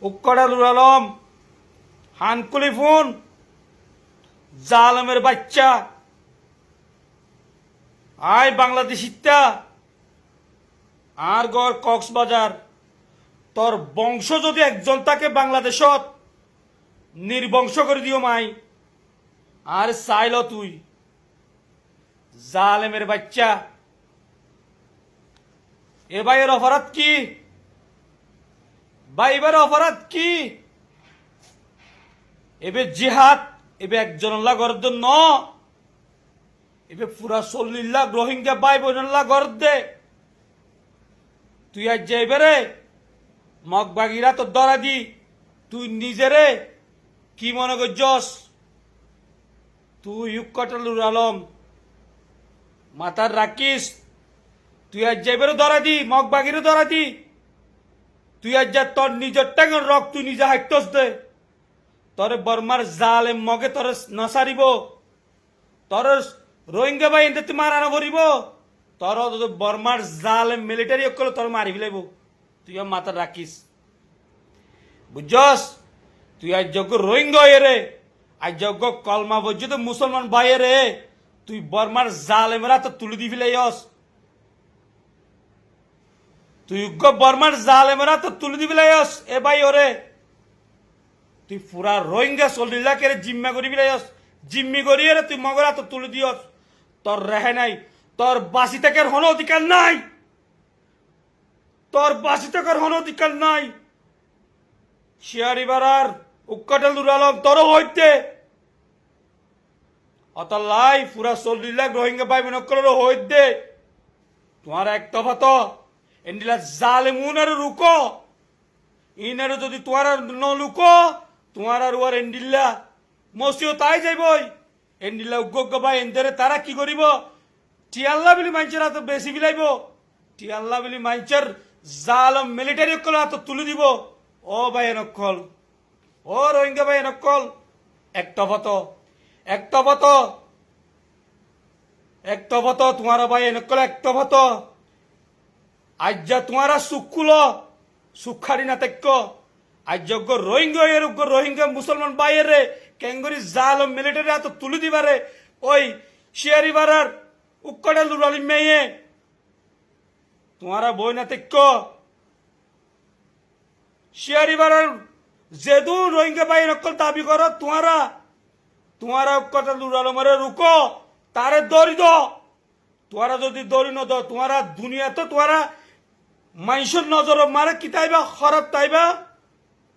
উক্কড়ালুর Alam হানকুলি phone জালেমের বাচ্চা আয় বাংলাদেশিটা আর গড় কক্সবাজার তোর বংশ যদি একজন থাকে বাংলাদেশত নির্বংশ করে দিও মাই আর চাইল তুই জালেমের বাচ্চা এ ভাইয়ের অপরাধ কি ভাইবার অপরাধ কি এবে জিহাদ এবে একজন গর্দ ন এবে পুরা 40 লাখ রোহিঙ্গা ভাই বোনেল্লা গর্দে তুই আজ যাইবে মগবাগিরা তো ধরা দি তুই নিজেরে কি মনে করছস তুই উক্কটালুর আলম মাথার রাখিস তুই আজ যাইবে ধরা দি মগবাগিরে ধরা দি তুই আজ যা তোর নিজের টাঙ্গ রক তুই নিজে হাইটস দে তোরে বর্মার জালে মগে তোর নসারিব তোর রোহিঙ্গা বাই এনতে তুই মারানো ভরিব তোর বর্মার জালে মিলিটারি অকল তোর মারি ফেলাইব তুই মাথা রাখিস বুঝছস তুই আজ যোগ্য রোহিঙ্গা রে আজ যোগ্য কলমা বজ্জিত মুসলমান ভাই রে তুই বর্মার জালে মেরা তো তুলে দি ফেলাইস তুই বর্মার জালে মেরা তো তুলে দি ফেলাইস এ ভাই ওরে তুই পুরা রোহিঙ্গা 40 লাখের জিম্মা করি ফেলাইস জিম্মি করি রে তুই মগরা তো তুলে দিয়স তোর রেহে নাই তোর বাসি থেকে হন অধিকার নাই তোর বাসি থেকে হন অধিকার নাই শিয়ারি বারার উক্কাটালুর আলম তোর হইতে অতলাই পুরা 40 লাখ রোহিঙ্গা ভাই বোন হইতে তোমার এক তফা তো এন্ডিলা জালেমুনের রুকো ইনারে যদি তোমার ন লুকো তোমার আর ওয়ার এন্ডিল্লা মসিও তাই যাইবই এন্ডিল্লা উগ্গ ভাই এন্দারে তারা কি করিব টিয়াল্লা বিলি মাইনচের হাতে বেশি বিলাইব টিয়াল্লা বিলি মাইনচের জালম মিলিটারি অকল হাতে তুলে দিব ও ভাই নকল ও রোহিঙ্গা ভাই নকল একটা তোমার ভাই নকল একটা ভত আজ যা তোমারা সুখুল সুখারি না তেক্য আজ যোগ্য রোহিঙ্গা এর রোহিঙ্গা মুসলমান ভাইয়ের রে ক্যাঙ্গুরি জালম মিলিটারি হাতে তুলে দিবারে ওই শিয়ারি বারার উক্কড়ে লুরালি মেয়ে তোমারা বই না তেক্য শিয়ারি বারার যেদু রোহিঙ্গা ভাই নকল দাবি করো তোমারা উক্কড়ে লুরালো মারে রুকো তারে দরি দো তোমারা যদি দরি ন দো তোমারা দুনিয়া তো তোমারা মানুষের নজর মারে কি তাইবা খারাপ তাইবা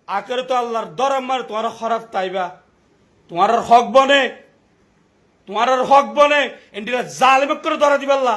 আখেরে তো আল্লাহর দরম মারে তোমার খারাপ তাইবা তোমার হক বনে এন্ডিরা জালেম করে ধরা দিবাল্লা